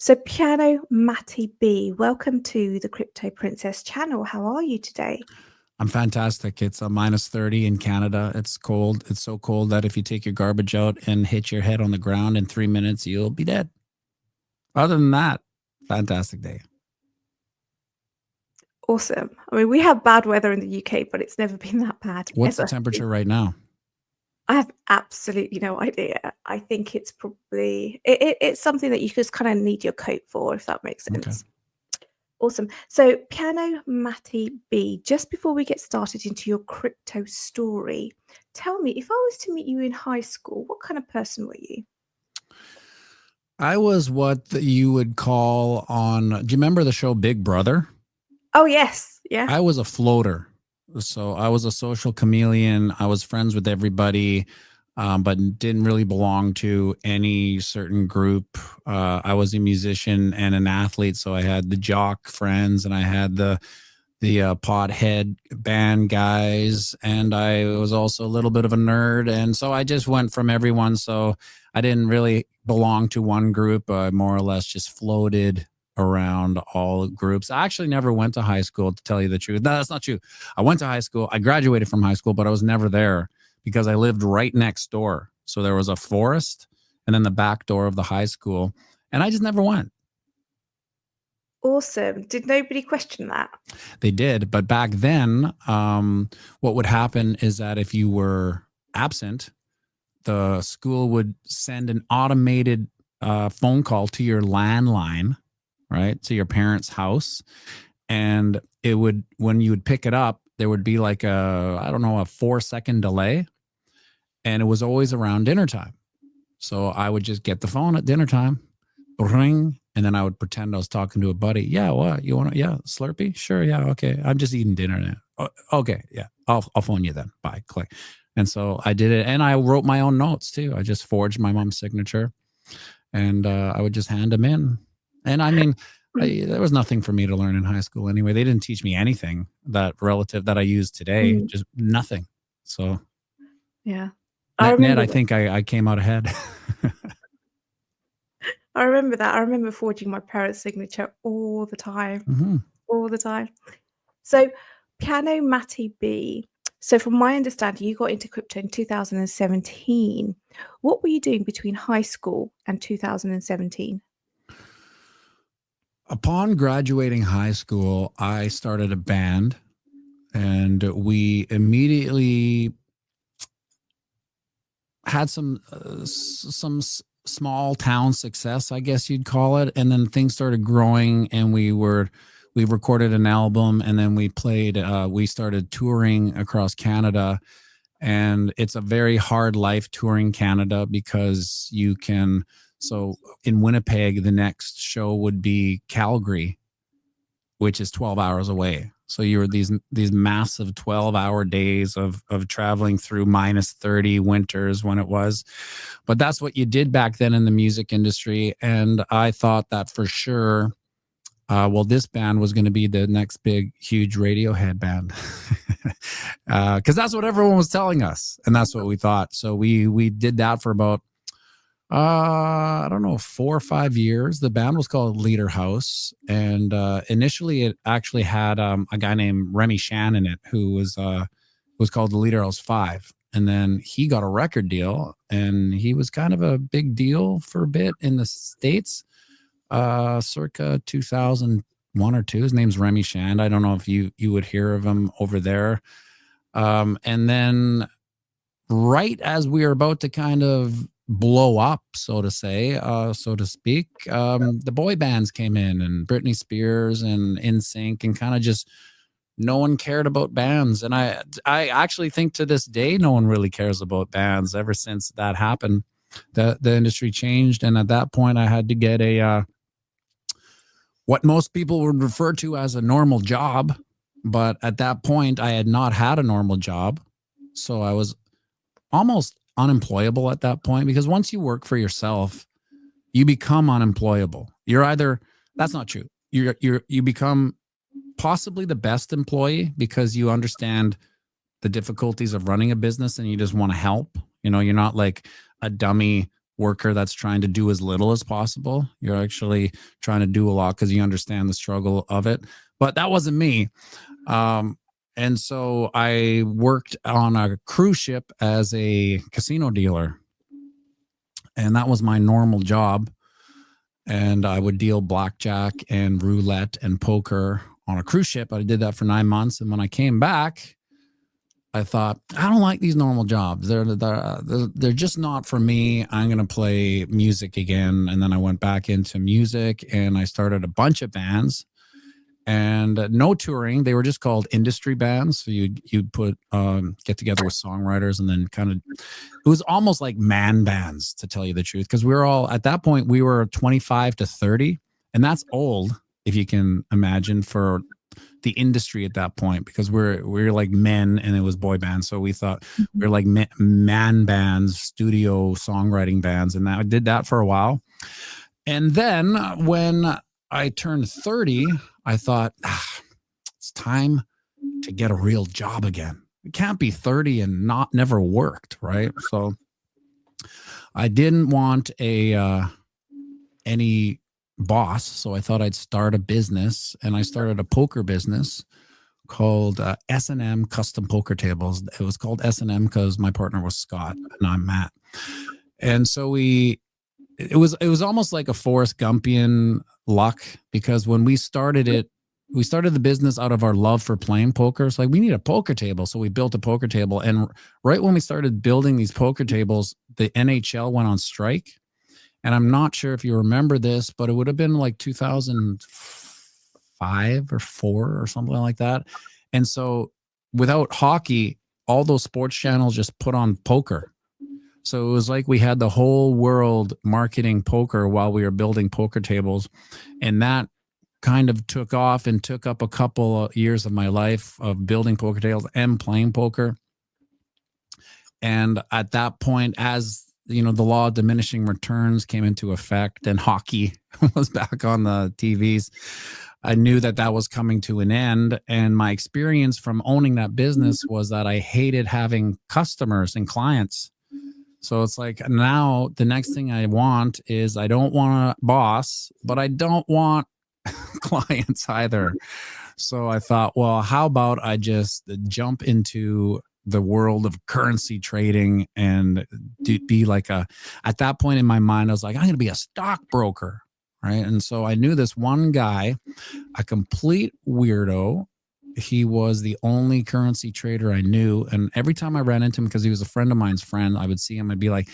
So, Piano Matty B, welcome to the Crypto Princess channel. How are you today? I'm fantastic. It's a minus 30 in Canada. It's cold. It's so cold that if you take your garbage out and hit your head on the ground in 3 minutes, you'll be dead. Other than that, fantastic day. Awesome. I mean, we have bad weather in the UK, but it's never been that bad What's the ever. temperature right now? I have absolutely no idea. I think it's probably it's something that you just kind of need your coat for, if that makes Okay. sense. Awesome. So, Piano Matty B, just before we get started into your crypto story, tell me, if I was to meet you in high school, what kind of person were you? I was what you would call on, do you remember the show Big Brother? Oh, yes. Yeah. I was a floater. So I was a social chameleon. I was friends with everybody, but didn't really belong to any certain group. I was a musician and an athlete, so I had the jock friends, and I had the pothead band guys, and I was also a little bit of a nerd, and so I just went from everyone. So I didn't really belong to one group. I more or less just floated around all groups. I actually never went to high school, to tell you the truth. No, that's not true. I went to high school. I graduated from high school, but I was never there because I lived right next door. So there was a forest and then the back door of the high school, and I just never went. Awesome. Did nobody question that? They did, but back then, what would happen is that if you were absent, the school would send an automated phone call to your landline, right, to your parents' house, and it would, when you would pick it up, there would be like I don't know, a 4-second delay, and it was always around dinner time. So I would just get the phone at dinner time, ring, and then I would pretend I was talking to a buddy. Yeah, what you want? Yeah, Slurpee. Sure. Yeah. Okay. I'm just eating dinner now. Okay. Yeah. I'll phone you then. Bye. Click. And so I did it, and I wrote my own notes too. I just forged my mom's signature, and I would just hand them in. And I mean, there was nothing for me to learn in high school anyway. They didn't teach me anything that relative that I use today. Mm, Just nothing. So yeah. I net, remember I that. think I came out ahead. I remember that. I remember forging my parents' signature all the time, Mm-hmm. all the time. So, Piano Matty B. So, from my understanding, you got into crypto in 2017. What were you doing between high school and 2017? Upon graduating high school, I started a band, and we immediately had some small town success, I guess you'd call it. And then things started growing, and we recorded an album, and then we started touring across Canada. And it's a very hard life touring Canada because so in Winnipeg, the next show would be Calgary, which is 12 hours away. So you were these massive 12-hour days of traveling through minus 30 winters when it was. But that's what you did back then in the music industry. And I thought that for sure, well, this band was going to be the next big, huge Radiohead band. Because that's what everyone was telling us. And that's what we thought. So we did that for about I don't know, 4 or 5 years. The band was called Leader House, and initially it actually had a guy named Remy Shan in it, who was called the Leader House 5. And then he got a record deal, and he was kind of a big deal for a bit in the States, circa 2001 or 2. His name's Remy Shand. I don't know if you would hear of him over there. And then right as we were about to kind of blow up, so to say, so to speak, the boy bands came in, and Britney Spears and NSYNC, and kind of just no one cared about bands. And I actually think to this day, no one really cares about bands. Ever since that happened, the industry changed. And at that point, I had to get a what most people would refer to as a normal job. But at that point, I had not had a normal job. So I was almost unemployable at that point, because once you work for yourself, you become unemployable. You're either, that's not true. You become possibly the best employee because you understand the difficulties of running a business and you just want to help. You're not like a dummy worker that's trying to do as little as possible. You're actually trying to do a lot because you understand the struggle of it. But that wasn't me. And so I worked on a cruise ship as a casino dealer. And that was my normal job. And I would deal blackjack and roulette and poker on a cruise ship. I did that for 9 months. And when I came back, I thought, I don't like these normal jobs. They're just not for me. I'm going to play music again. And then I went back into music and I started a bunch of bands. And no touring. They were just called industry bands. So you'd put get together with songwriters and then kind of, it was almost like man bands, to tell you the truth, because we were all at that point we were 25 to 30, and that's old if you can imagine for the industry at that point, because we're like men and it was boy bands. So we thought we were like man bands, studio songwriting bands, and I did that for a while. And then when I turned 30, I thought, it's time to get a real job again. It can't be 30 and never worked, right? So I didn't want any boss, so I thought I'd start a business, and I started a poker business called S&M Custom Poker Tables. It was called S&M because my partner was Scott and I'm Matt. And so it was almost like a Forrest Gumpian luck, because when we started the business out of our love for playing poker. It's like, we need a poker table. So we built a poker table. And right when we started building these poker tables, the NHL went on strike. And I'm not sure if you remember this, but it would have been like 2005 or 4 or something like that. And so without hockey, all those sports channels just put on poker. So it was like we had the whole world marketing poker while we were building poker tables. And that kind of took off and took up a couple of years of my life of building poker tables and playing poker. And at that point, as you know, the law of diminishing returns came into effect and hockey was back on the TVs, I knew that was coming to an end. And my experience from owning that business was that I hated having customers and clients. So it's like, now the next thing I want is, I don't want a boss, but I don't want clients either. So I thought, well, how about I just jump into the world of currency trading and be like at that point in my mind, I was like, I'm going to be a stockbroker. Right. And so I knew this one guy, a complete weirdo. He was the only currency trader I knew. And every time I ran into him, because he was a friend of mine's friend, I would see him, I'd be like,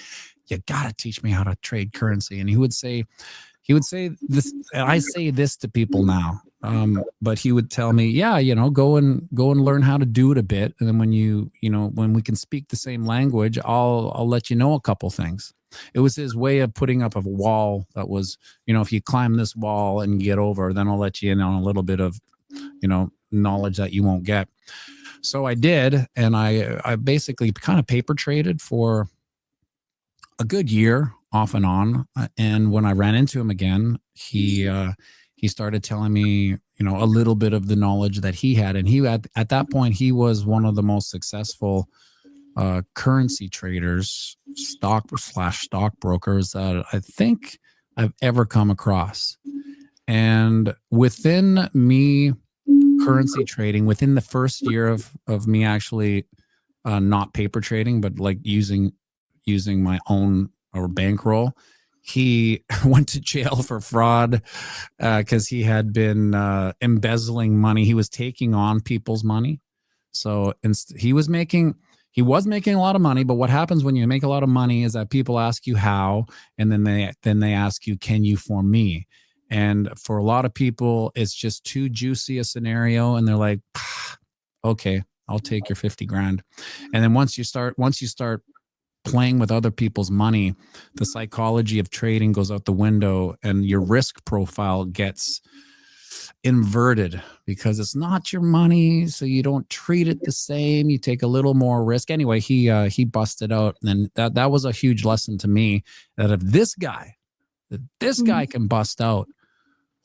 you got to teach me how to trade currency. And he would say this, and I say this to people now, but he would tell me, yeah, go and learn how to do it a bit. And then when we can speak the same language, I'll let you know a couple things. It was his way of putting up a wall that was, if you climb this wall and get over, then I'll let you in on a little bit of, knowledge that you won't get. So I did. And I basically kind of paper traded for a good year off and on. And when I ran into him again, he started telling me, a little bit of the knowledge that he had. And at that point, he was one of the most successful currency traders, stockbrokers that I think I've ever come across. And within me currency trading, within the first year of me actually not paper trading, but like using my own or bankroll, he went to jail for fraud because he had been embezzling money. He was taking on people's money. So he was making a lot of money. But what happens when you make a lot of money is that people ask you how, and then they ask you, can you for me? And for a lot of people, it's just too juicy a scenario, and they're like, okay, I'll take your 50 grand. And then once you start playing with other people's money, the psychology of trading goes out the window, and your risk profile gets inverted because it's not your money, so you don't treat it the same. You take a little more risk. Anyway, he busted out, and that was a huge lesson to me, that if this guy can bust out,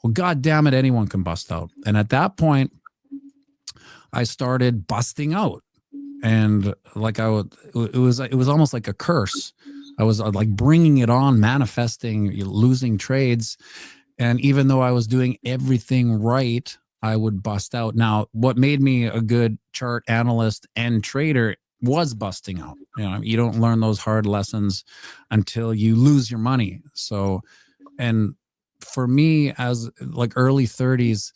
well, God damn it, anyone can bust out. And at that point, I started busting out. And like it was almost like a curse. I was like bringing it on, manifesting, losing trades. And even though I was doing everything right, I would bust out. Now, what made me a good chart analyst and trader was busting out. You don't learn those hard lessons until you lose your money. So, and for me, as like early 30s,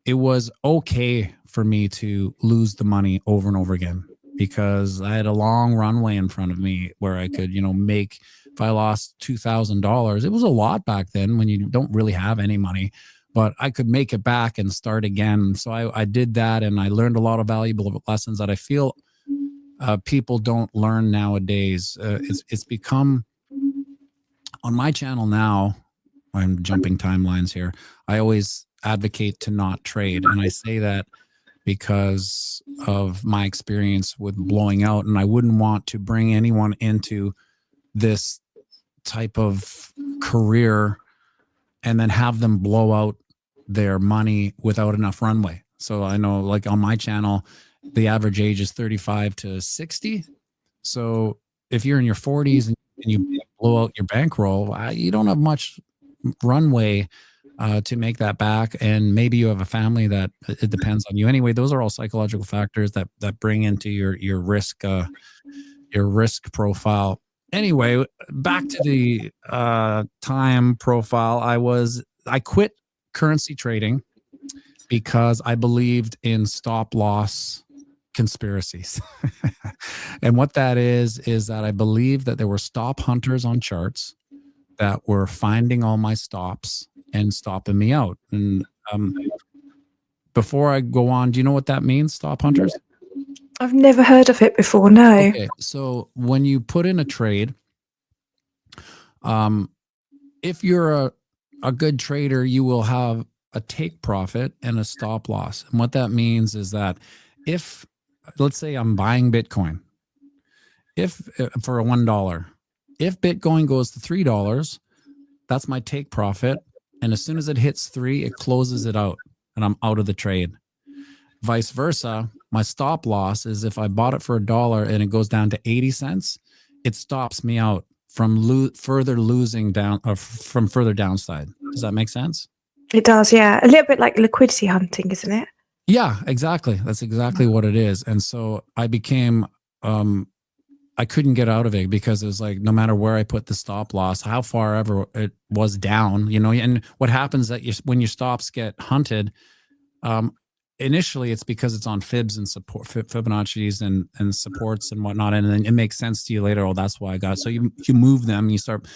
it was okay for me to lose the money over and over again, because I had a long runway in front of me where I could, make. If I lost $2,000, it was a lot back then when you don't really have any money, but I could make it back and start again. So I did that, and I learned a lot of valuable lessons that I feel people don't learn nowadays. It's become, on my channel now, I'm jumping timelines here, I always advocate to not trade. And I say that because of my experience with blowing out, and I wouldn't want to bring anyone into this type of career and then have them blow out their money without enough runway. So I know, like on my channel, the average age is 35 to 60. So if you're in your 40s and you blow out your bankroll, you don't have much runway to make that back. And maybe you have a family that it depends on you. Anyway, those are all psychological factors that bring into your risk profile. Anyway, back to the time profile. I quit currency trading because I believed in stop loss conspiracies. And what that is that I believe that there were stop hunters on charts that were finding all my stops and stopping me out. And before I go on, do you know what that means, stop hunters? I've never heard of it before, no. Okay, so when you put in a trade, if you're a good trader, you will have a take profit and a stop loss. And what that means is that if, let's say I'm buying Bitcoin, if for a $1, if Bitcoin goes to $3, that's my take profit. And as soon as it hits 3, it closes it out and I'm out of the trade. Vice versa, my stop loss is if I bought it for $1 and it goes down to 80 cents, it stops me out from further losing down, or from further downside. Does that make sense? It does, yeah. A little bit like liquidity hunting, isn't it? Yeah, exactly. That's exactly what it is. And so I became, I couldn't get out of it, because it was like, no matter where I put the stop loss, how far ever it was down, and what happens that when your stops get hunted, initially it's because it's on fibs and support, Fibonacci's and supports and whatnot, and then it makes sense to you later. Oh, that's why I got it. So you move them, you start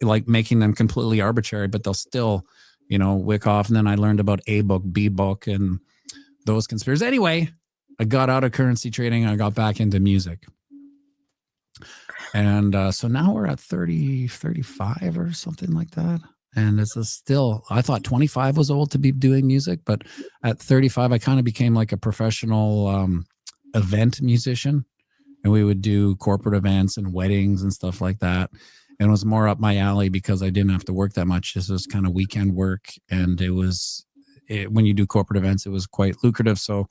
like making them completely arbitrary, but they'll still, wick off. And then I learned about A book, B book, and those conspiracies. Anyway, I got out of currency trading. I got back into music. And so now we're at 30, 35 or something like that. And it's still, I thought 25 was old to be doing music, but at 35, I kind of became like a professional event musician. And we would do corporate events and weddings and stuff like that. And it was more up my alley because I didn't have to work that much. This was kind of weekend work. And when you do corporate events, it was quite lucrative. So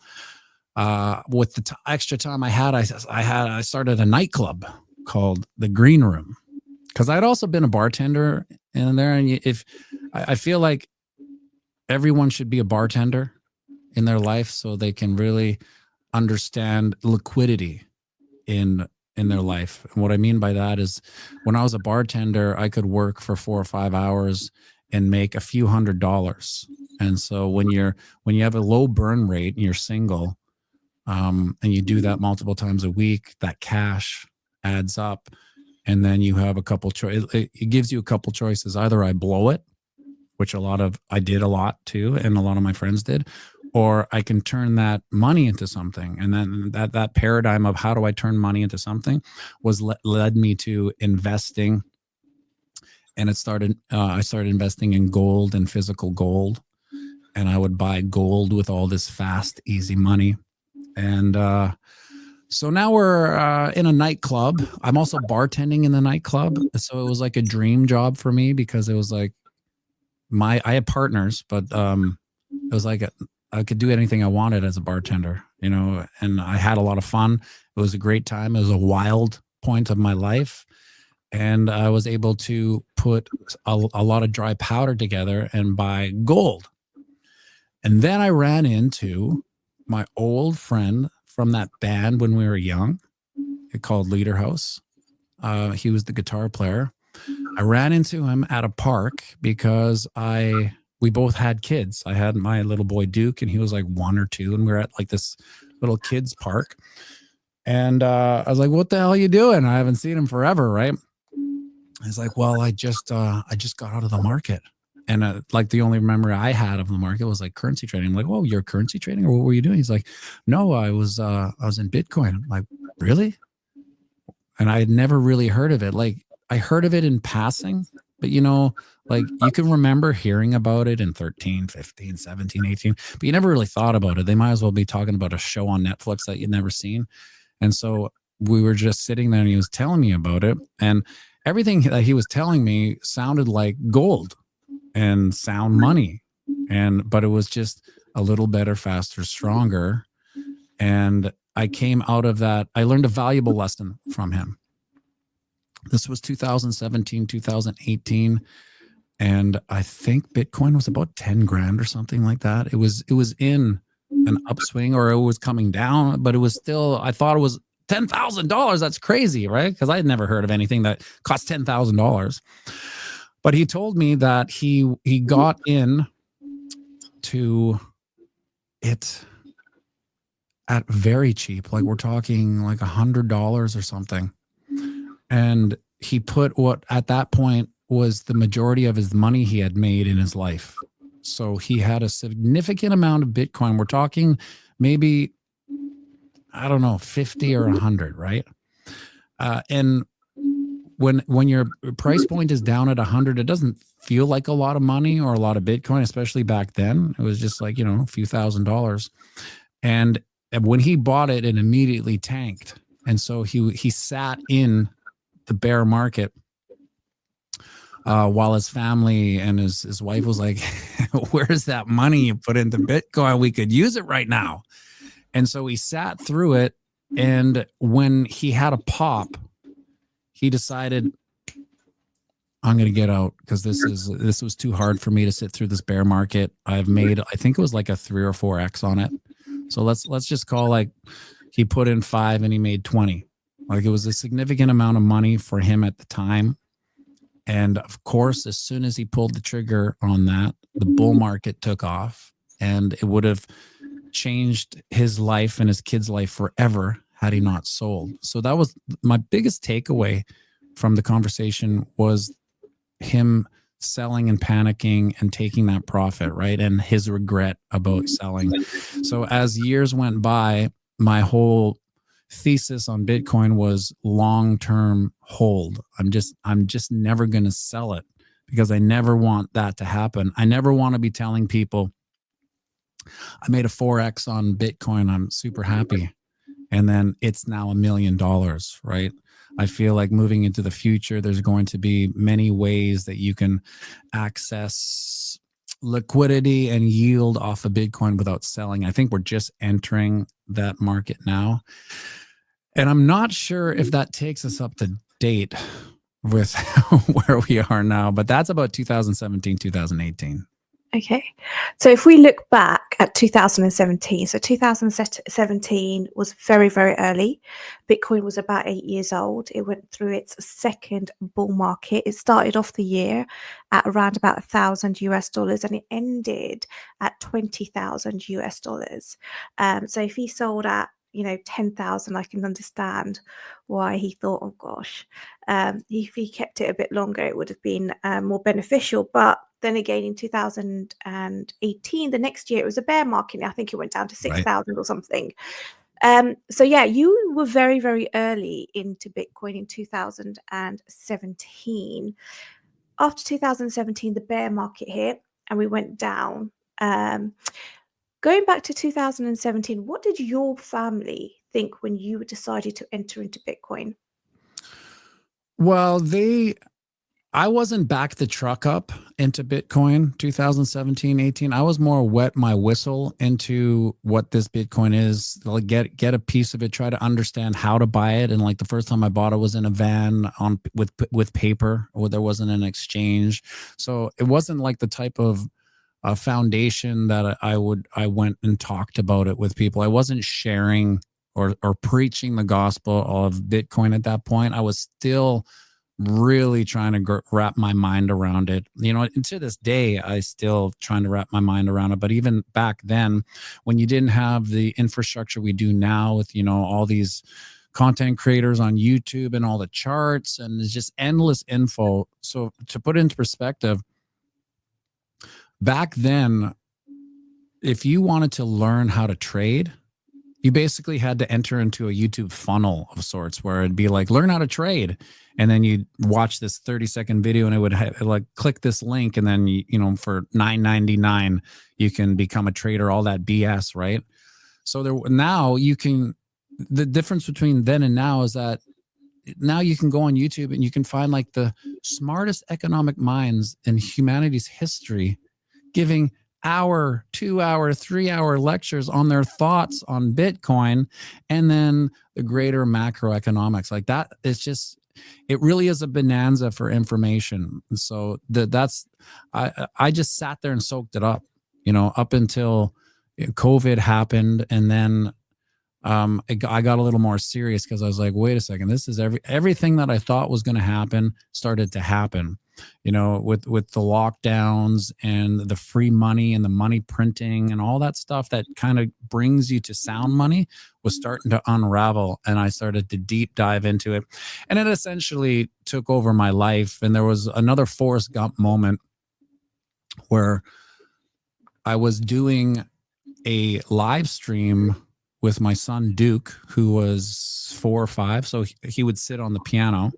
with the extra time I had, I started a nightclub called the Green Room, because I'd also been a bartender in there. And I feel like everyone should be a bartender in their life so they can really understand liquidity in their life. And what I mean by that is, when I was a bartender, I could work for 4 or 5 hours and make a few $100s. And so when you have a low burn rate and you're single, and you do that multiple times a week, that cash adds up. And then you have a couple choices. It gives you a couple choices. Either I blow it, which I did a lot too, and a lot of my friends did, or I can turn that money into something. And then that paradigm of how do I turn money into something led me to investing. And I started investing in gold and physical gold. And I would buy gold with all this fast, easy money. And so now we're in a nightclub. I'm also bartending in the nightclub. So it was like a dream job for me, because it was like I had partners, but it was like I could do anything I wanted as a bartender, and I had a lot of fun. It was a great time. It was a wild point of my life. and I was able to put a lot of dry powder together and buy gold. And then I ran into my old friend from that band when we were young, called Leader House. He was the guitar player. I ran into him at a park because we both had kids. I had my little boy Duke, and he was like 1 or 2, and we were at like this little kids park. And I was like, "What the hell are you doing? I haven't seen him forever, right?" He's like, "Well, I just got out of the market." And like the only memory I had of the market was like currency trading. I'm like, "Whoa, you're currency trading, or what were you doing?" He's like, "No, I was in Bitcoin." I'm like, "Really?" And I had never really heard of it. Like, I heard of it in passing, but like you can remember hearing about it in 13, 15, 17, 18, but you never really thought about it. They might as well be talking about a show on Netflix that you'd never seen. And so we were just sitting there and he was telling me about it. And everything that he was telling me sounded like gold and sound money. But it was just a little better, faster, stronger. And I came out of that. I learned a valuable lesson from him. This was 2017, 2018. And I think Bitcoin was about 10 grand or something like that. It was in an upswing, or it was coming down, but it was still, I thought it was $10,000. That's crazy, right? Because I had never heard of anything that cost $10,000. But he told me that he got in to it at very cheap. Like, we're talking like $100 or something. And he put what at that point was the majority of his money he had made in his life. So he had a significant amount of Bitcoin. We're talking maybe, I don't know, 50 or 100, right? And when your price point is down at 100, it doesn't feel like a lot of money or a lot of Bitcoin, especially back then. It was just like, a few $1,000s. And when he bought it, it immediately tanked. And so he sat in the bear market while his family and his wife was like, "Where's that money you put into Bitcoin? We could use it right now." And so he sat through it. And when he had a pop, he decided, "I'm going to get out, because this was too hard for me to sit through this bear market. I've made, I think it was like a 3 or 4x on it. So let's just call, like, he put in 5 and he made 20. Like, it was a significant amount of money for him at the time. And of course, as soon as he pulled the trigger on that, the bull market took off, and it would have changed his life and his kids' life forever had he not sold. So that was my biggest takeaway from the conversation, was him selling and panicking and taking that profit, right? And his regret about selling. So as years went by, my whole thesis on Bitcoin was long-term hold. I'm just never going to sell it, because I never want that to happen. I never want to be telling people, "I made a 4x on Bitcoin. I'm super happy." And then it's now $1 million, right? I feel like moving into the future, there's going to be many ways that you can access liquidity and yield off of Bitcoin without selling. I think we're just entering that market now. And I'm not sure if that takes us up to date with where we are now, but that's about 2017, 2018. Okay. So if we look back at 2017, so 2017 was very, very early. Bitcoin was about 8 years old. It went through its second bull market. It started off the year at around about $1,000 and it ended at 20,000 US dollars. So if he sold at 10,000, I can understand why he thought, oh gosh, if he kept it a bit longer, it would have been more beneficial. But then again, in 2018, the next year, it was a bear market. I think it went down to 6,000 or something. So yeah, you were very, very early into Bitcoin in 2017. After 2017, the bear market hit and we went down. Going back to 2017, what did your family think when you decided to enter into Bitcoin? Well, they I wasn't back the truck up into Bitcoin 2017, 18. I was more wet my whistle into what this Bitcoin is. Like get a piece of it, try to understand how to buy it. And like the first time I bought it was in a van on with paper, or there wasn't an exchange. So it wasn't like the type of foundation that I went and talked about it with people. I wasn't sharing or preaching the gospel of Bitcoin at that point. I was still really trying to wrap my mind around it. You know, and to this day, I still trying to wrap my mind around it. But even back then, when you didn't have the infrastructure we do now with, you know, all these content creators on YouTube and all the charts and it's just endless info. So to put it into perspective, back then, if you wanted to learn how to trade, you basically had to enter into a YouTube funnel of sorts where it'd be like, learn how to trade. And then you'd watch this 30-second video and it would like click this link. And then, you know, for $9.99, you can become a trader, all that BS, right? So now you can, the difference between then and now is that now you can go on YouTube and you can find like the smartest economic minds in humanity's history giving hour, 2 hour, 3 hour lectures on their thoughts on Bitcoin and then the greater macroeconomics. Like that, it's just, it really is a bonanza for information. So I just sat there and soaked it up, you know, up until COVID happened. And then I got a little more serious because I was like, wait a second, this is everything that I thought was going to happen started to happen, you know, with the lockdowns and the free money and the money printing and all that stuff that kind of brings you to sound money was starting to unravel. And I started to deep dive into it. And it essentially took over my life. And there was another Forrest Gump moment where I was doing a live stream with my son, Duke, who was 4 or 5. So he would sit on the piano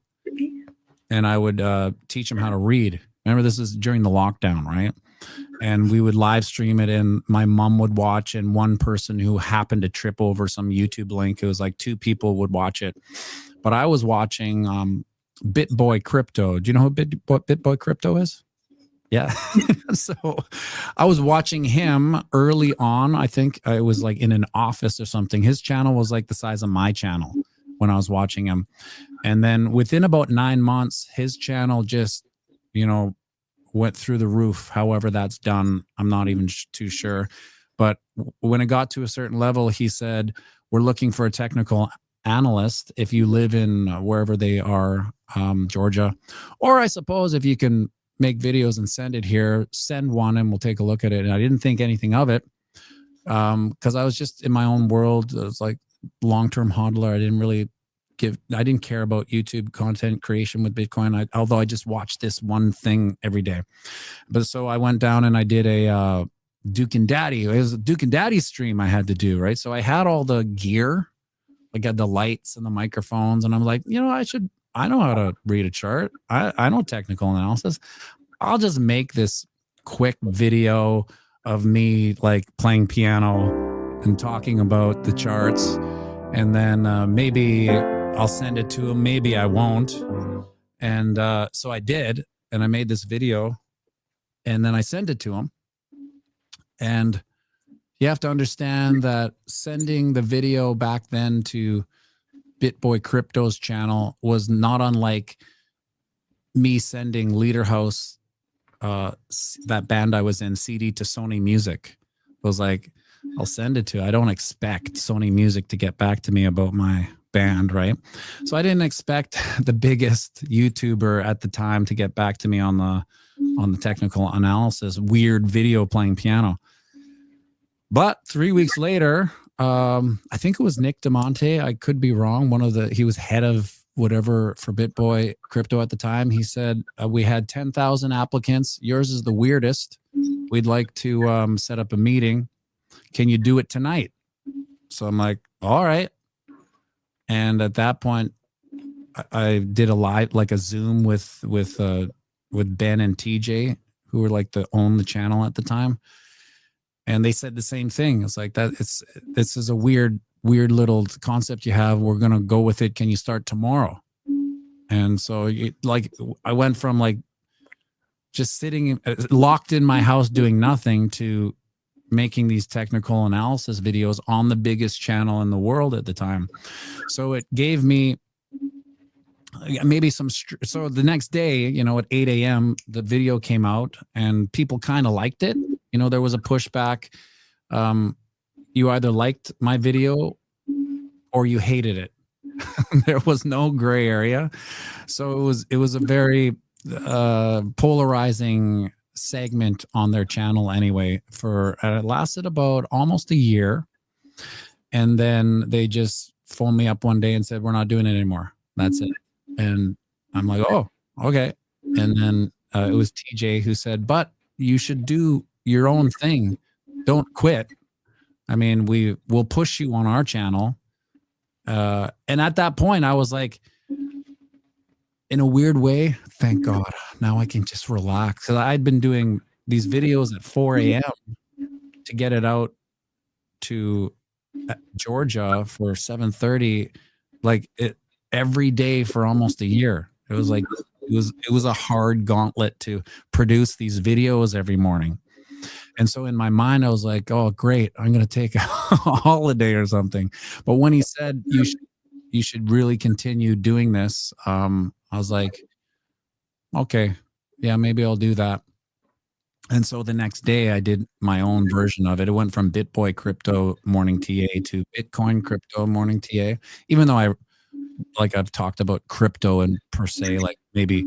and I would teach him how to read. Remember, this is during the lockdown, right? And we would live stream it and my mom would watch and one person who happened to trip over some YouTube link, it was like 2 people would watch it. But I was watching Bitboy Crypto. Do you know who Bitboy Crypto is? Yeah. So I was watching him early on. I think I was like in an office or something. His channel was like the size of my channel when I was watching him. And then within about 9 months, his channel just, you know, went through the roof. However that's done, I'm not even too sure. But when it got to a certain level, he said, we're looking for a technical analyst if you live in wherever they are, Georgia. Or I suppose if you can make videos and send it here, send one and we'll take a look at it. And I didn't think anything of it because I was just in my own world. It was like long-term hodler. I didn't care about YouTube content creation with Bitcoin. Although I just watched this one thing every day. But so I went down and I did a Duke and Daddy. It was a Duke and Daddy stream I had to do, right? So I had all the gear, like I had the lights and the microphones. And I'm like, you know, I know how to read a chart. I know technical analysis. I'll just make this quick video of me like playing piano and talking about the charts. And then maybe I'll send it to him. Maybe I won't. And so I did. And I made this video and then I sent it to him. And you have to understand that sending the video back then to Bitboy Crypto's channel was not unlike me sending Leader House, that band I was in, CD to Sony Music. It was like, I'll send it to. I don't expect Sony Music to get back to me about my band, right? So I didn't expect the biggest YouTuber at the time to get back to me on the technical analysis, weird video playing piano. But 3 weeks later, I think it was Nick DeMonte. I could be wrong. He was head of whatever for Bitboy Crypto at the time. He said, we had 10,000 applicants. Yours is the weirdest. We'd like to set up a meeting. Can you do it tonight? So I'm like, all right. And at that point, I did a live, like a Zoom with Ben and TJ, who were like own the channel at the time. And they said the same thing. It's like that. This is a weird little concept you have. We're going to go with it. Can you start tomorrow? And so like I went from like just sitting locked in my house doing nothing to making these technical analysis videos on the biggest channel in the world at the time. So it gave me maybe some, so the next day, you know, at 8 a.m., the video came out and people kind of liked it. You know, there was a pushback. You either liked my video or you hated it. There was no gray area. So it was a very polarizing segment on their channel anyway. For it lasted about almost a year, and then they just phoned me up one day and said, "We're not doing it anymore. That's it." And I'm like, "Oh, okay." And then it was TJ who said, "But you should do your own thing. Don't quit. I mean, we'll push you on our channel." And at that point, I was like, in a weird way, thank God, now I can just relax. Because I'd been doing these videos at 4 a.m. to get it out to Georgia for 7:30, like it every day for almost a year. It was like it was a hard gauntlet to produce these videos every morning. And so in my mind, I was like, "Oh, great! I'm going to take a holiday or something." But when he said you should really continue doing this, I was like, "Okay, yeah, maybe I'll do that." And so the next day, I did my own version of it. It went from Bitboy Crypto Morning TA to Bitcoin Crypto Morning TA. Even though I've talked about crypto and per se, like maybe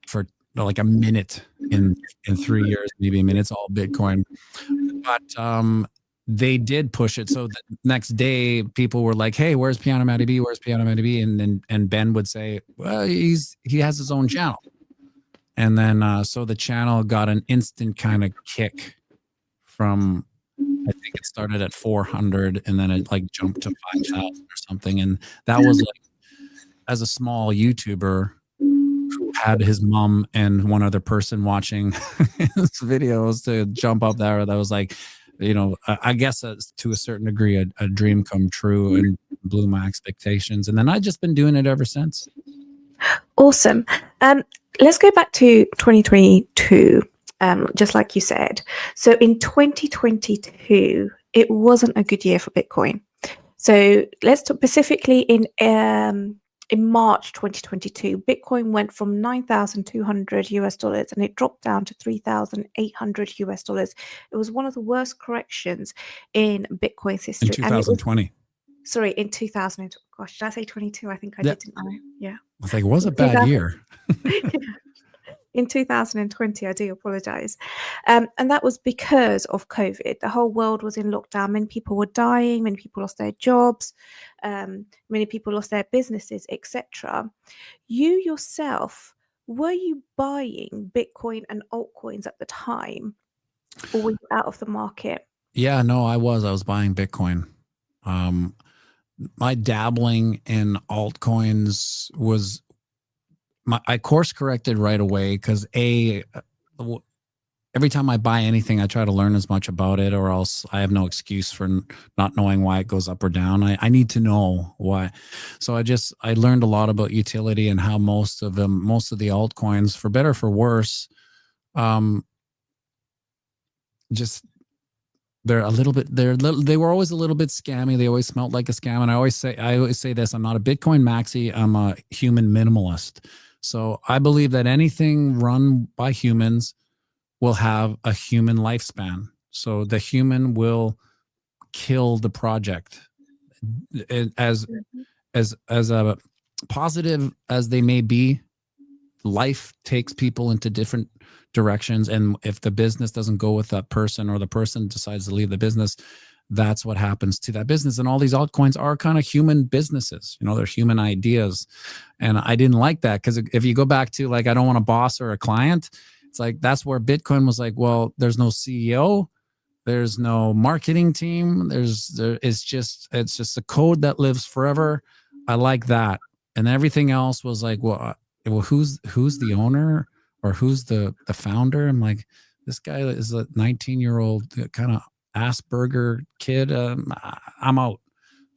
for like a minute in 3 years, maybe a minute, it's all Bitcoin. But they did push it. So the next day, people were like, "Hey, where's Piano Matty B? Where's Piano Matty B?" And Ben would say, "Well, he has his own channel." And then so the channel got an instant kind of kick from, I think it started at 400 and then it like jumped to 5,000 or something. And that was like, as a small YouTuber who had his mom and one other person watching his videos, to jump up there, that was like, you know, I guess to a certain degree, a dream come true and blew my expectations. And then I've just been doing it ever since. Awesome. Let's go back to 2022, just like you said. So in 2022, it wasn't a good year for Bitcoin. So let's talk specifically in March 2022, Bitcoin went from $9,200 and it dropped down to $3,800. It was one of the worst corrections in Bitcoin's history. In 2020. Sorry, in 2000. Gosh, did I say 22? I think I did, didn't I? Yeah. I was like, it was a bad year. In 2020, I do apologize. And that was because of COVID. The whole world was in lockdown. Many people were dying. Many people lost their jobs. Many people lost their businesses, etc. You yourself, were you buying Bitcoin and altcoins at the time, or were you out of the market? Yeah, no, I was buying Bitcoin. My dabbling in altcoins was I course corrected right away because every time I buy anything, I try to learn as much about it, or else I have no excuse for not knowing why it goes up or down. I need to know why. So I learned a lot about utility and how most of the altcoins, for better or for worse, just they're a little bit, they were always a little bit scammy. They always smelled like a scam. And I always say this, I'm not a Bitcoin maxi, I'm a human minimalist. So I believe that anything run by humans will have a human lifespan. So the human will kill the project. As a positive as they may be, life takes people into different directions, and if the business doesn't go with that person, or the person decides to leave the business, that's what happens to that business. And all these altcoins are kind of human businesses, you know, they're human ideas. And I didn't like that, because if you go back to like, I don't want a boss or a client, it's like, that's where Bitcoin was like, well, there's no CEO, there's no marketing team, it's just a code that lives forever. I like that. And everything else was like, well, who's the owner, or who's the founder? I'm like, this guy is a 19-year-old kind of Asperger kid. I'm out.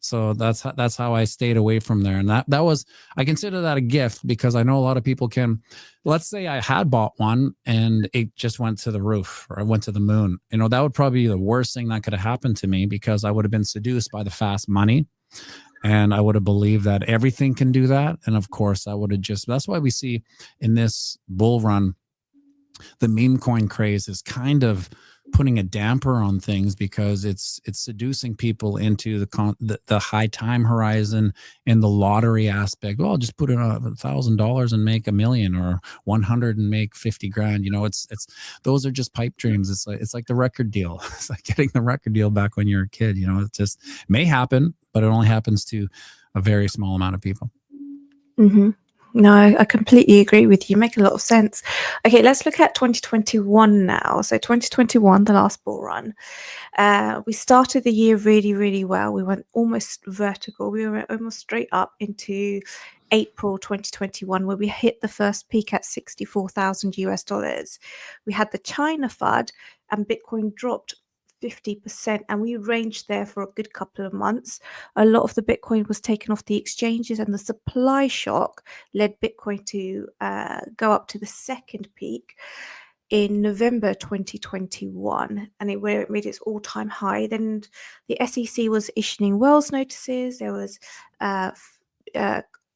So that's how I stayed away from there. And that was, I consider that a gift, because I know a lot of people can, let's say I had bought one and it just went to the roof, or I went to the moon. That would probably be the worst thing that could have happened to me, because I would have been seduced by the fast money. And I would have believed that everything can do that. And of course I would have that's why we see in this bull run, the meme coin craze is kind of putting a damper on things, because it's seducing people into the high time horizon and the lottery aspect. Well, I'll just put in $1,000 and make $1 million, or 100 and make 50 grand. It's those are just pipe dreams. It's like the record deal. It's like getting the record deal back when you're a kid. It just may happen, but it only happens to a very small amount of people. Mm-hmm. No, I completely agree with you. Make a lot of sense. Okay, let's look at 2021 now. So 2021, the last bull run. We started the year really, really well. We went almost vertical. We were almost straight up into April 2021, where we hit the first peak at 64,000 US dollars. We had the China FUD, and Bitcoin dropped 50%, and we ranged there for a good couple of months. A lot of the Bitcoin was taken off the exchanges, and the supply shock led Bitcoin to go up to the second peak in November 2021, and where it made its all-time high. Then the SEC was issuing Wells notices. There was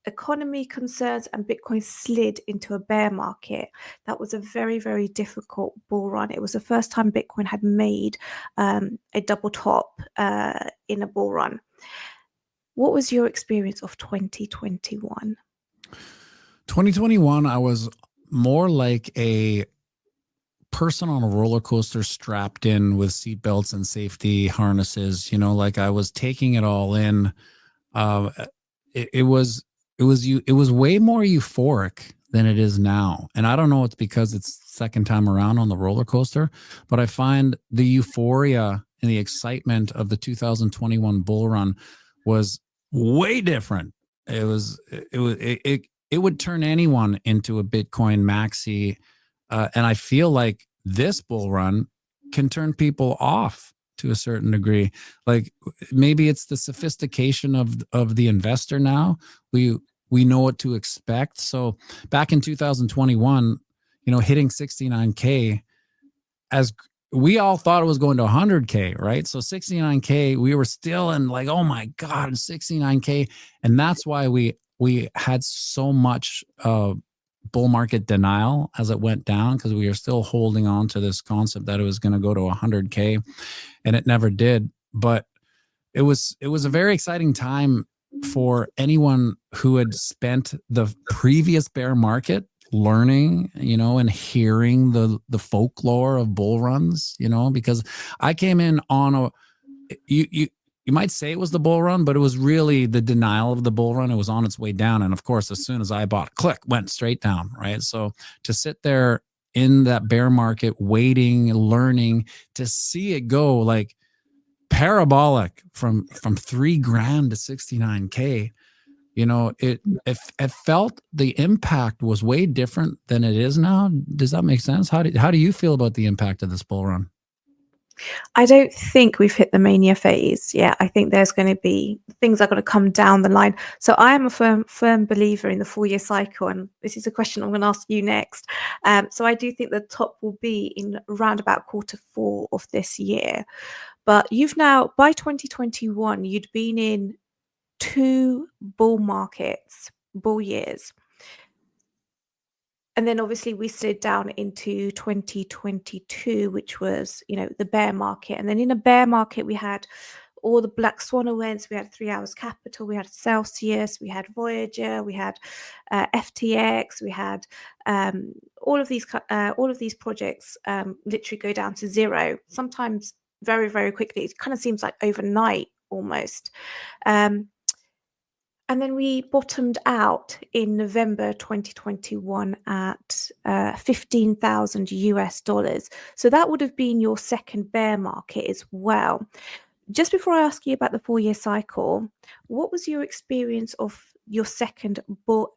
economy concerns, and Bitcoin slid into a bear market. That was a very, very difficult bull run. It was the first time Bitcoin had made a double top in a bull run. What was your experience of 2021? 2021, I was more like a person on a roller coaster, strapped in with seatbelts and safety harnesses. Like I was taking it all in. It was way more euphoric than it is now. And I don't know, it's because it's second time around on the roller coaster, but I find the euphoria and the excitement of the 2021 bull run was way different. It would turn anyone into a Bitcoin maxi. And I feel like this bull run can turn people off to a certain degree. Like maybe it's the sophistication of the investor now. We know what to expect. So back in 2021, hitting 69K, as we all thought it was going to 100K, right? So 69K, we were still in like, oh my God, 69K. And that's why we had so much bull market denial as it went down, because we are still holding on to this concept that it was going to go to 100K, and it never did. But it was a very exciting time for anyone who had spent the previous bear market learning, and hearing the folklore of bull runs, because I came in on you might say it was the bull run, but it was really the denial of the bull run. It was on its way down. And of course, as soon as I bought, click, went straight down, right? So to sit there in that bear market, waiting, learning, to see it go like parabolic from 3 grand to 69K, it felt the impact was way different than it is now. Does that make sense? How do you feel about the impact of this bull run? I don't think we've hit the mania phase yet. I think there's going to be things are going to come down the line. So I am a firm believer in the 4-year cycle, and this is a question I'm going to ask you next. So I do think the top will be in around about Q4 of this year. But you've now, by 2021, you'd been in 2 bull markets, bull years. And then obviously we slid down into 2022, which was, the bear market. And then in a bear market, we had all the black swan events. We had 3 Hours Capital, we had Celsius, we had Voyager, we had FTX, we had all of these projects literally go down to zero, sometimes very, very quickly. It kind of seems like overnight almost. And then we bottomed out in November 2021 at 15,000 US dollars. So that would have been your second bear market as well. Just before I ask you about the 4-year cycle, what was your experience of your second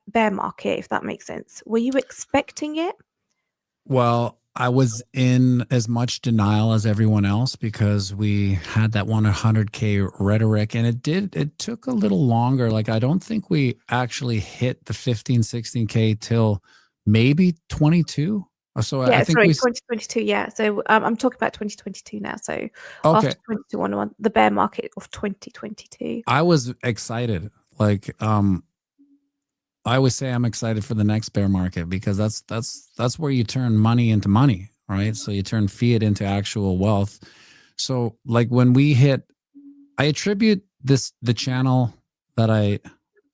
bear market, if that makes sense? Were you expecting it? Well, I was in as much denial as everyone else because we had that 100K rhetoric, and it took a little longer. Like, I don't think we actually hit the 15, 16K till maybe 22. So I Yeah, think sorry, we, 2022. Yeah, so I'm talking about 2022 now. So okay. after 2021, the bear market of 2022. I was excited. Like, I always say I'm excited for the next bear market because that's where you turn money into money, right? So you turn fiat into actual wealth. So like when we hit, I attribute the channel that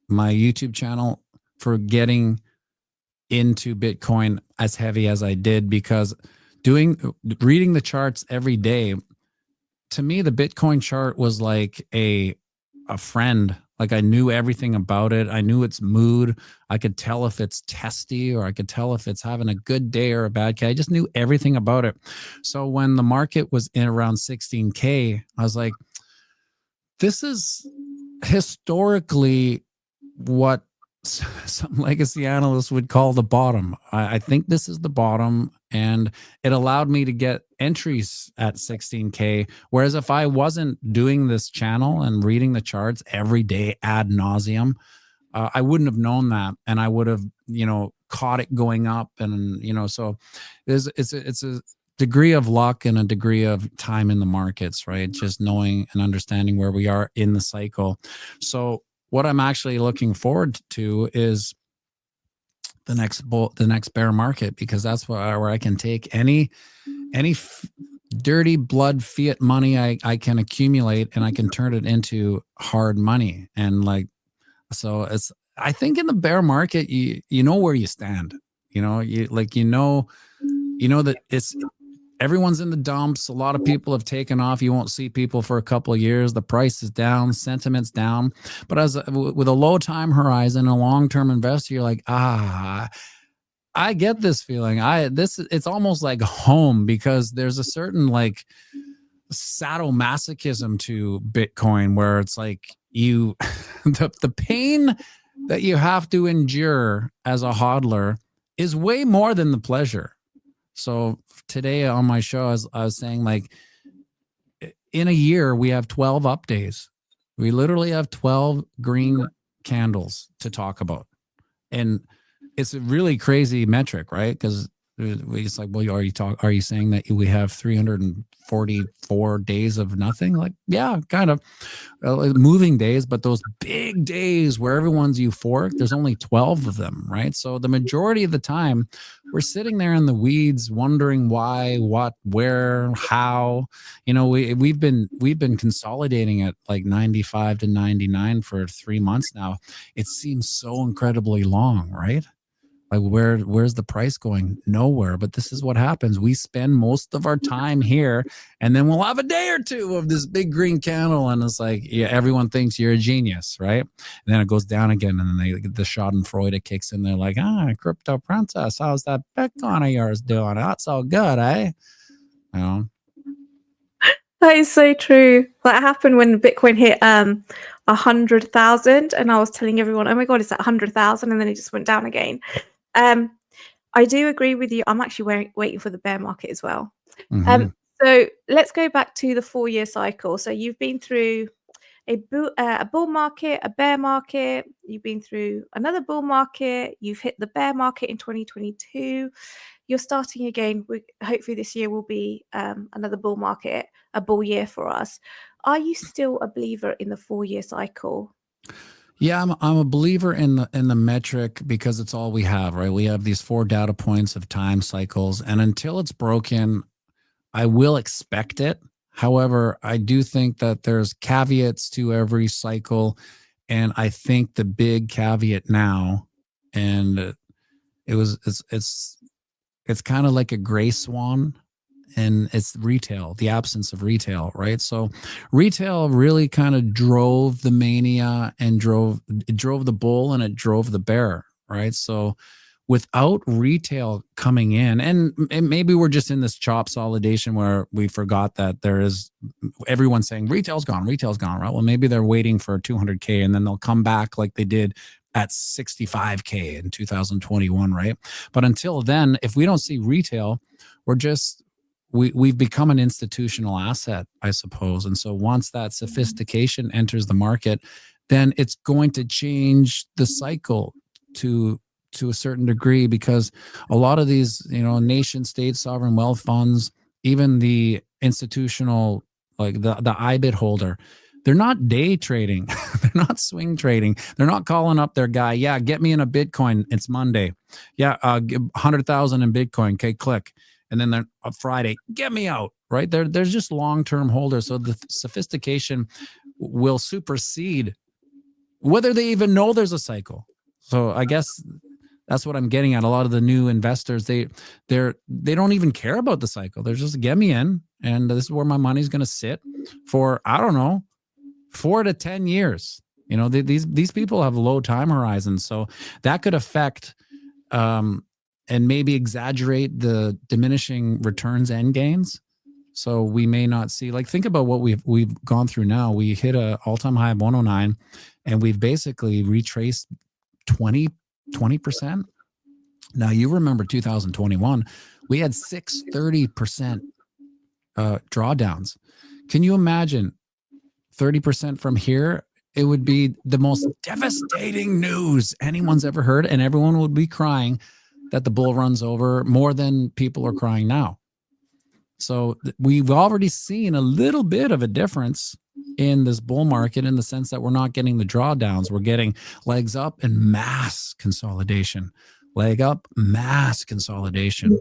my YouTube channel for getting into Bitcoin as heavy as I did because reading the charts every day, to me the Bitcoin chart was like a friend. Like I knew everything about it. I knew its mood. I could tell if it's testy or I could tell if it's having a good day or a bad day. I just knew everything about it. So when the market was in around 16K, I was like, this is historically what some legacy analysts would call the bottom. I think this is the bottom, and it allowed me to get entries at 16K. Whereas if I wasn't doing this channel and reading the charts every day ad nauseum, I wouldn't have known that, and I would have, caught it going up, and so it's a degree of luck and a degree of time in the markets, right? Just knowing and understanding where we are in the cycle. So what I'm actually looking forward to is the next bear market, because that's where I can take any dirty blood fiat money I can accumulate, and I can turn it into hard money. And like, so I think in the bear market, you know where you stand. That it's everyone's in the dumps. A lot of people have taken off. You won't see people for a couple of years. The price is down, sentiment's down. But with a low time horizon, a long-term investor, you're like, I get this feeling. It's almost like home, because there's a certain like sadomasochism to Bitcoin where it's like the pain that you have to endure as a hodler is way more than the pleasure. So today on my show, I was saying, like, in a year, we have 12 up days. We literally have 12 green candles to talk about. And it's a really crazy metric, right? Because it's like, well, are you saying that we have 344 days of nothing? Like, yeah, kind of moving days, but those big days where everyone's euphoric, there's only 12 of them, right? So the majority of the time we're sitting there in the weeds wondering why, what, where, how. We've been consolidating at like 95 to 99 for 3 months now. It seems so incredibly long, right? Like, where's the price going? Nowhere. But this is what happens. We spend most of our time here, and then we'll have a day or two of this big green candle, and it's like, yeah, everyone thinks you're a genius, right? And then it goes down again, and then the Schadenfreude kicks in. They're like, crypto princess, how's that Bitcoin of yours doing? That's all good, eh? You know? That is so true. That happened when Bitcoin hit 100,000, and I was telling everyone, "Oh my god, it's at 100,000," and then it just went down again. I do agree with you. I'm actually waiting for the bear market as well. Mm-hmm. So let's go back to the 4-year cycle. So you've been through a bull market, a bear market. You've been through another bull market. You've hit the bear market in 2022. You're starting again. Hopefully this year will be another bull market, a bull year for us. Are you still a believer in the 4-year cycle? Yeah, I'm a believer in the metric because it's all we have, right? We have these 4 data points of time cycles, and until it's broken, I will expect it. However, I do think that there's caveats to every cycle, and I think the big caveat now, and it's kind of like a gray swan, and it's retail, the absence of retail, right? So retail really kind of drove the mania, and drove the bull, and it drove the bear, right? So without retail coming in, and maybe we're just in this chop solidation where we forgot that there is, everyone's saying retail's gone, right? Well, maybe they're waiting for 200K, and then they'll come back like they did at 65K in 2021, right? But until then, if we don't see retail, we're just we've become an institutional asset, I suppose. And so once that sophistication enters the market, then it's going to change the cycle to a certain degree, because a lot of these, nation state sovereign wealth funds, even the institutional, like the IBIT holder, they're not day trading. They're not swing trading. They're not calling up their guy. Yeah, get me in a Bitcoin. It's Monday. Yeah, 100,000 in Bitcoin. Okay, click. And then they're Friday, get me out. Right? There's just long-term holders. So the sophistication will supersede whether they even know there's a cycle. So I guess that's what I'm getting at. A lot of the new investors, they don't even care about the cycle. They're just, get me in, and this is where my money's going to sit for, I don't know, 4 to 10 years. These people have low time horizons, so that could affect and maybe exaggerate the diminishing returns end gains. So we may not see, like, think about what we've gone through now. We hit a all-time high of 109, and we've basically retraced 20%. Now, you remember 2021, we had 630% drawdowns. Can you imagine 30% from here? It would be the most devastating news anyone's ever heard, and everyone would be crying that the bull run's over more than people are crying now. So we've already seen a little bit of a difference in this bull market, in the sense that we're not getting the drawdowns. We're getting legs up and mass consolidation, leg up, mass consolidation.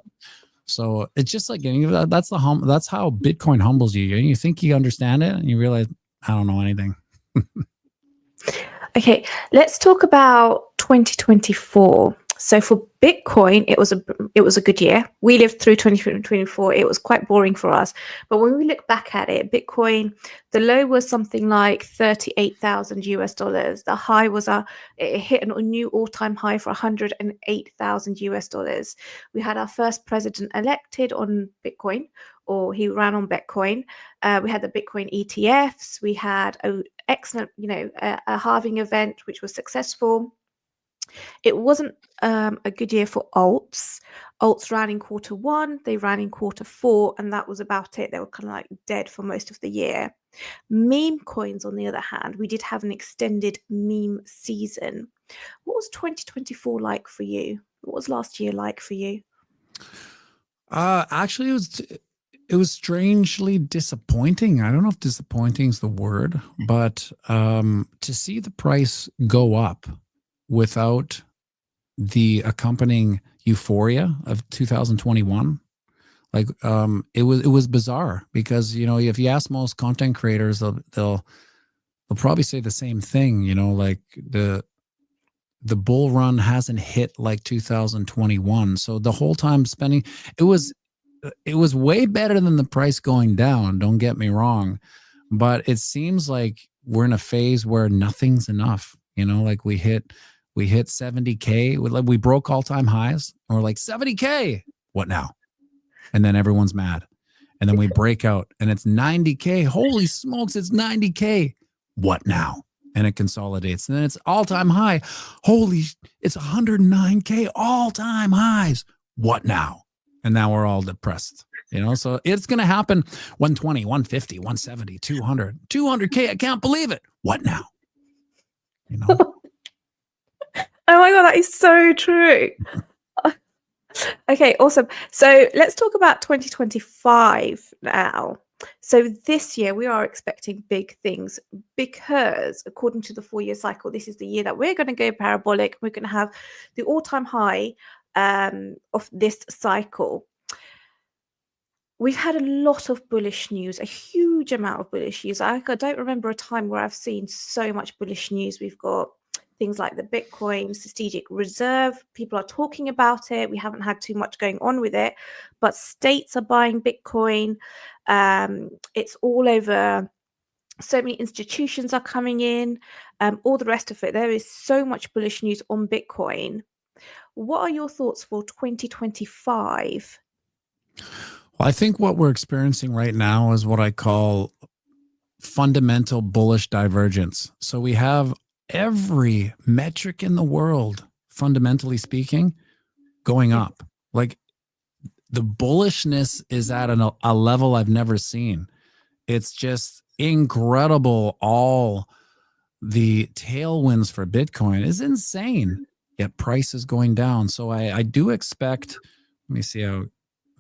So it's just like, that's how Bitcoin humbles you. You think you understand it, and you realize, I don't know anything. Okay, let's talk about 2024. So for Bitcoin, it was a good year. We lived through 2024. It was quite boring for us. But when we look back at it, Bitcoin, the low was something like 38,000 US dollars. The high was it hit a new all-time high for 108,000 US dollars. We had our first president elected on Bitcoin, or he ran on Bitcoin. We had the Bitcoin ETFs. We had an excellent, a halving event, which was successful. It wasn't a good year for alts. Alts ran in Q1, they ran in Q4, and that was about it. They were kind of like dead for most of the year. Meme coins, on the other hand, we did have an extended meme season. What was 2024 like for you? What was last year like for you? Actually, it was strangely disappointing. I don't know if disappointing is the word, but to see the price go up without the accompanying euphoria of 2021, like it was bizarre, because if you ask most content creators, they'll probably say the same thing. Like the bull run hasn't hit like 2021. So the whole time spending, it was way better than the price going down. Don't get me wrong, but it seems like we're in a phase where nothing's enough. Like we hit 70K. We broke all-time highs, and we're like, 70K, what now? And then everyone's mad. And then we break out and it's 90K. Holy smokes, it's 90K. What now? And it consolidates. And then it's all-time high. It's 109K, all-time highs. What now? And now we're all depressed. So it's going to happen. 120, 150, 170, 200, 200K. I can't believe it. What now? Oh my God, that is so true. Okay, awesome. So let's talk about 2025 now. So this year we are expecting big things, because according to the 4-year cycle, this is the year that we're going to go parabolic. We're going to have the all-time high of this cycle. We've had a lot of bullish news, a huge amount of bullish news. I don't remember a time where I've seen so much bullish news. We've got things like the Bitcoin strategic reserve. People are talking about it. We haven't had too much going on with it, but states are buying Bitcoin. It's all over. So many institutions are coming in, all the rest of it. There is so much bullish news on Bitcoin. What are your thoughts for 2025? Well, I think what we're experiencing right now is what I call fundamental bullish divergence. So we have every metric in the world, fundamentally speaking, going up. Like the bullishness is at a level I've never seen. It's just incredible. All the tailwinds for Bitcoin is insane, yet price is going down. So I do expect, let me see how,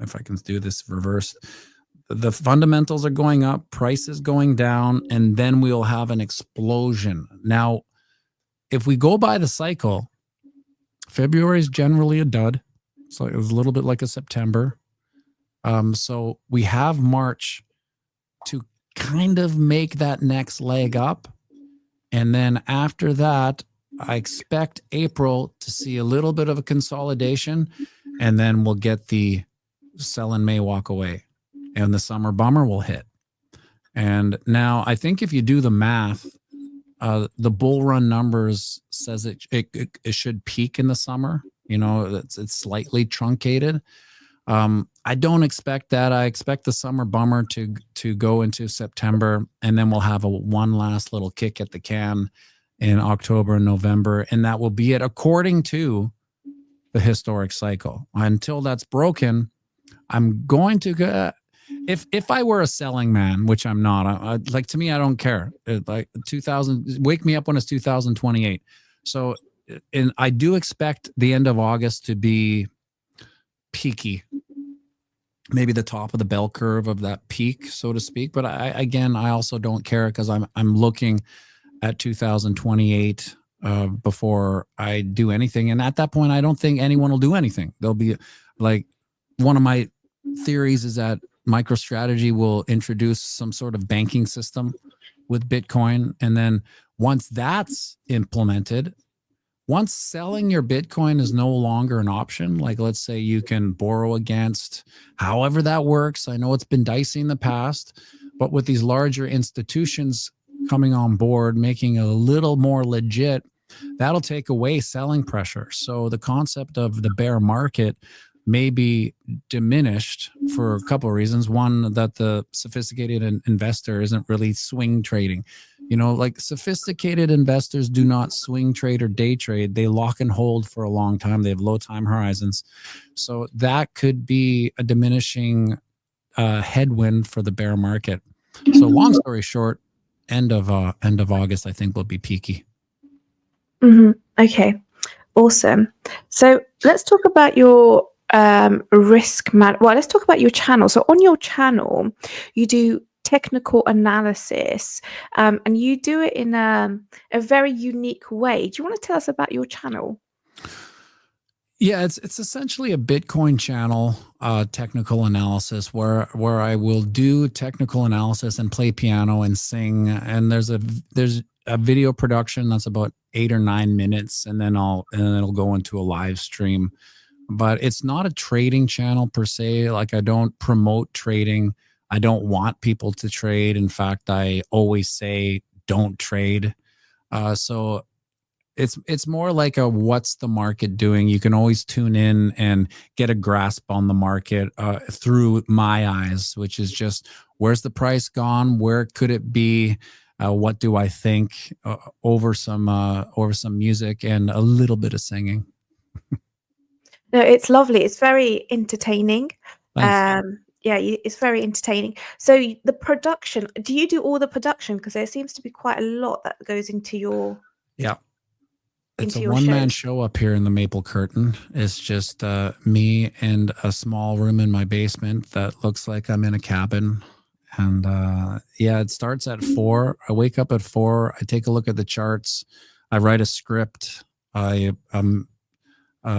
if I can do this reverse. The fundamentals are going up, price is going down, and then we'll have an explosion. Now, if we go by the cycle, February is generally a dud. So it was a little bit like a September. So we have March to kind of make that next leg up. And then after that, I expect April to see a little bit of a consolidation, and then we'll get the sell in May, walk away, and the summer bummer will hit. And now I think if you do the math, the bull run numbers says it should peak in the summer. You know, it's slightly truncated. I don't expect that. I expect the summer bummer to go into September, and then we'll have one last little kick at the can in October and November, and that will be it according to the historic cycle. Until that's broken, I'm going to go. If I were a selling man, which I'm not, like, to me, I don't care. Like 2000, wake me up when it's 2028. So, and I do expect the end of August to be peaky, maybe the top of the bell curve of that peak, so to speak. But I also don't care, because I'm looking at 2028 before I do anything. And at that point, I don't think anyone will do anything. There'll be, like, one of my theories is that MicroStrategy will introduce some sort of banking system with Bitcoin. And then once that's implemented, once selling your Bitcoin is no longer an option, like, let's say you can borrow against, however that works. I know it's been dicey in the past, but with these larger institutions coming on board, making it a little more legit, that'll take away selling pressure. So the concept of the bear market may be diminished for a couple of reasons. One, that the sophisticated investor isn't really swing trading. You know, like, sophisticated investors do not swing trade or day trade. They lock and hold for a long time. They have low time horizons. So that could be a diminishing headwind for the bear market. So long story short, end of August, I think, will be peaky. Okay, awesome. So let's talk about your risk well, let's talk about your channel. So on your channel, you do technical analysis, and you do it in a very unique way. Do you want to tell us about your channel? Yeah, it's essentially a Bitcoin channel, technical analysis, where I will do technical analysis and play piano and sing. And there's a video production that's about 8 or 9 minutes, and then it'll go into a live stream. But it's not a trading channel per se. Like, I don't promote trading. I don't want people to trade. In fact, I always say don't trade. So it's more like a what's the market doing. You can always tune in and get a grasp on the market through my eyes, which is just, where's the price gone? Where could it be? What do I think? Over some music and a little bit of singing. No, it's lovely. It's very entertaining. Thanks. Yeah, it's very entertaining. So the production, do you do all the production? Because there seems to be quite a lot that goes into your It's a your one-man shows. show up here in the Maple Curtain. It's just me and a small room in my basement that looks like I'm in a cabin. And yeah, it starts at 4. I wake up at 4. I take a look at the charts. I write a script. I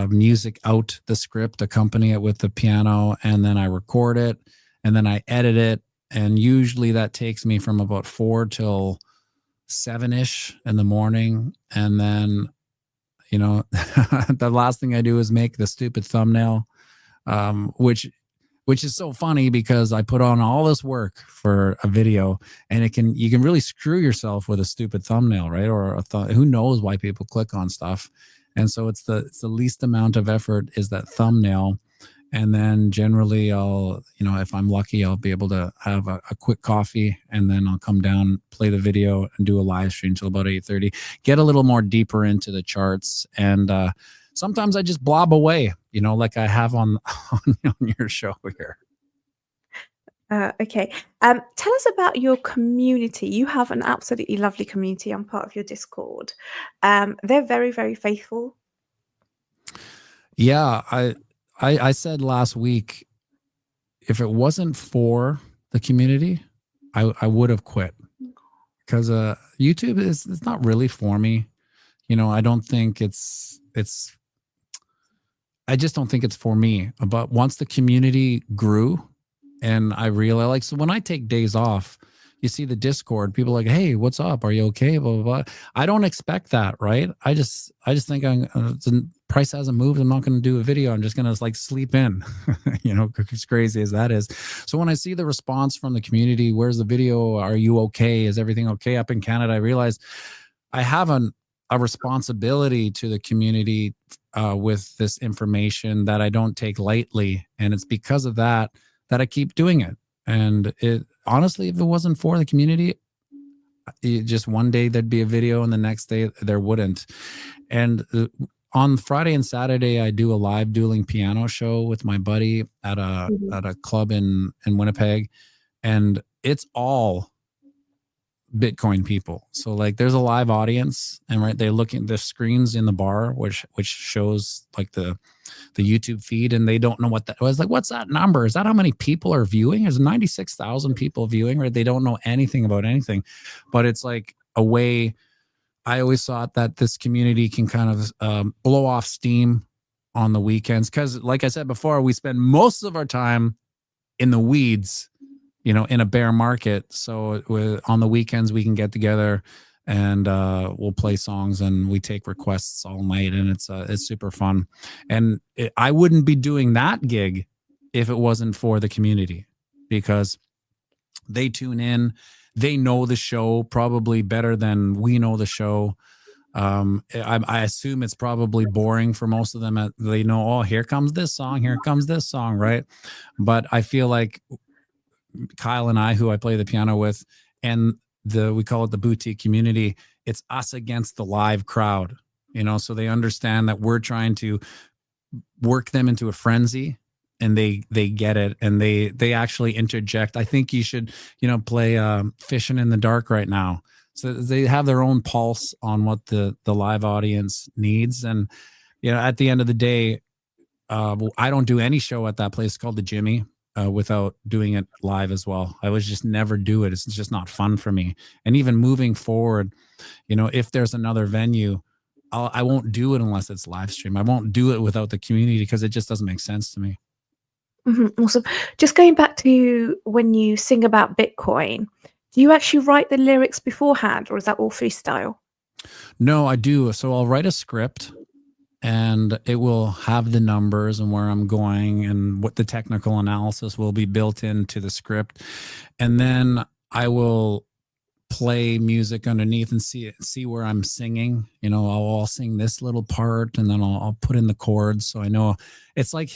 music out the script, accompany it with the piano, and then I record it, and then I edit it. And usually that takes me from about 4 till 7-ish in the morning. And then, you know, the last thing I do is make the stupid thumbnail, which is so funny, because I put on all this work for a video, and you can really screw yourself with a stupid thumbnail, right? Or who knows why people click on stuff. And so it's the least amount of effort is that thumbnail. And then generally I'll, if I'm lucky, I'll be able to have a quick coffee, and then I'll come down, play the video, and do a live stream till about 8:30, get a little more deeper into the charts. And sometimes I just blob away, like I have on on your show here. Okay. Tell us about your community. You have an absolutely lovely community. I'm part of your Discord. They're very, very faithful. Yeah, I said last week, if it wasn't for the community, I would have quit, because YouTube it's not really for me. I don't think I just don't think it's for me. But once the community grew, and I realized, like, so when I take days off, you see the Discord, people are like, hey, what's up? Are you okay? Blah, blah, blah. I don't expect that, right? I just think the price hasn't moved. I'm not going to do a video. I'm just going to like sleep in, as crazy as that is. So when I see the response from the community, where's the video? Are you okay? Is everything okay up in Canada? I realize I have a responsibility to the community with this information that I don't take lightly. And it's because of that I keep doing it. And it honestly, if it wasn't for the community, just one day there'd be a video and the next day there wouldn't. And on Friday and Saturday, I do a live dueling piano show with my buddy at a club in Winnipeg. And it's all Bitcoin people. So like there's a live audience, and right, they're looking the screens in the bar, which shows like the YouTube feed, and they don't know what that was. Like, what's that number? Is that how many people are viewing? There's 96,000 people viewing, right? They don't know anything about anything, but it's like a way. I always thought that this community can kind of blow off steam on the weekends, because like I said before, we spend most of our time in the weeds, in a bear market. So on the weekends we can get together and we'll play songs and we take requests all night, and it's super fun. And I wouldn't be doing that gig if it wasn't for the community, because they tune in, they know the show probably better than we know the show. I assume it's probably boring for most of them. They know, oh, here comes this song, right? But I feel like Kyle and I, who I play the piano with, and we call it the boutique community, it's us against the live crowd, so they understand that we're trying to work them into a frenzy, and they get it, and they actually interject. I think you should, play Fishing in the Dark right now. So they have their own pulse on what the live audience needs. And, at the end of the day, I don't do any show at that place called the Jimmy without doing it live as well. I would just never do it. It's just not fun for me. And even moving forward, if there's another venue, I won't do it unless it's live stream. I won't do it without the community, because it just doesn't make sense to me. Awesome. Just going back to when you sing about Bitcoin, do you actually write the lyrics beforehand, or is that all freestyle? No, I do. So I'll write a script, and it will have the numbers and where I'm going, and what the technical analysis will be built into the script. And then I will play music underneath and see where I'm singing. I'll sing this little part, and then I'll put in the chords. So I know it's like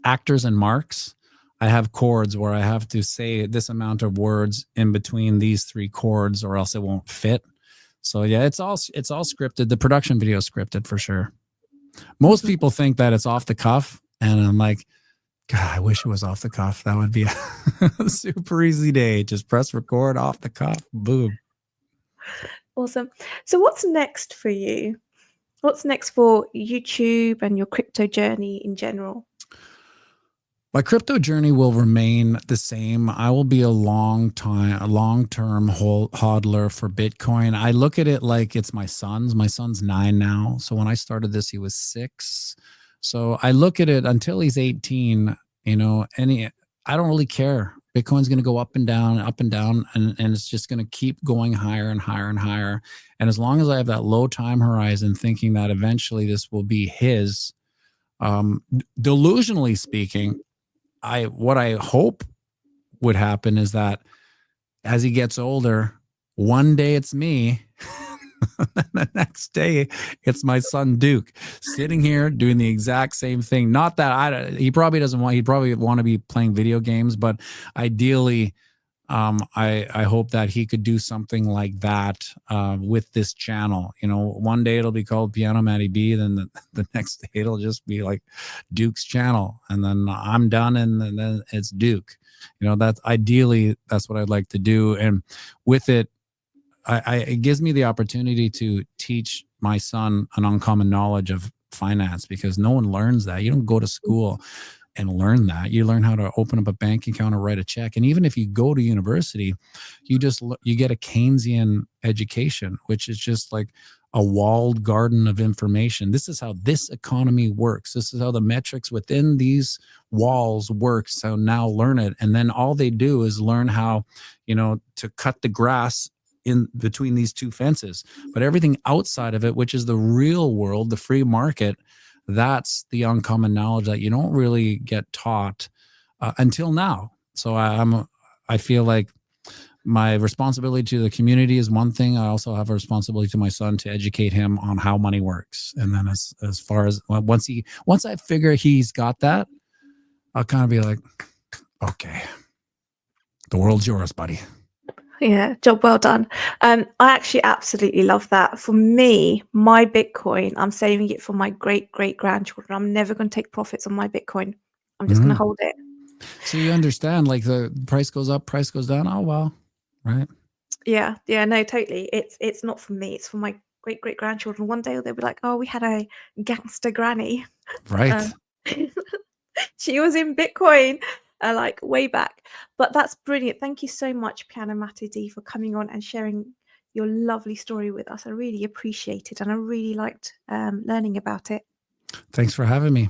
actors and marks. I have chords where I have to say this amount of words in between these three chords, or else it won't fit. So yeah, it's all scripted. The production video is scripted for sure. Most people think that it's off the cuff, and I'm like, God, I wish it was off the cuff. That would be a super easy day. Just press record, off the cuff, boom. Awesome. So what's next for you? What's next for YouTube and your crypto journey in general? My crypto journey will remain the same. I will be a long-term hodler for Bitcoin. I look at it like it's my son's. My son's 9 now. So when I started this, he was 6. So I look at it until he's 18, I don't really care. Bitcoin's going to go up and down, and it's just going to keep going higher and higher and higher. And as long as I have that low time horizon, thinking that eventually this will be his, delusionally speaking, what I hope would happen is that as he gets older, one day it's me, the next day it's my son Duke sitting here doing the exact same thing. Not that he probably doesn't want. He'd probably want to be playing video games, but ideally, I hope that he could do something like that with this channel. You know, one day it'll be called Piano Matty B, then the next day it'll just be like Duke's channel, and then I'm done, and then it's Duke. You know, that's ideally that's what I'd like to do, and with it, it gives me the opportunity to teach my son an uncommon knowledge of finance, because no one learns that. You don't go to school and learn that. You learn how to open up a bank account or write a check. And even if you go to university, you get a Keynesian education, which is just like a walled garden of information. This is how this economy works. This is how the metrics within these walls work. So now learn it. And then all they do is learn how, you know, to cut the grass in between these two fences. But everything outside of it, which is the real world, the free market, that's the uncommon knowledge that you don't really get taught until now. So I feel like my responsibility to the community is one thing. I also have a responsibility to my son to educate him on how money works. And then as far as once I figure he's got that, I'll kind of be like, okay, the world's yours, buddy. Yeah, job well done. I actually absolutely love that. For me, my Bitcoin, I'm saving it for my great grandchildren. I'm never going to take profits on my Bitcoin. I'm just going to hold it. So you understand, like the price goes up, price goes down. Oh well, right? Yeah, no, totally. It's not for me. It's for my great grandchildren. One day they'll be like, "Oh, we had a gangster granny." Right. She was in Bitcoin, like way back. But that's brilliant. Thank you so much, Piano Matty D, for coming on and sharing your lovely story with us. I really appreciate it, and I really liked learning about it. Thanks for having me.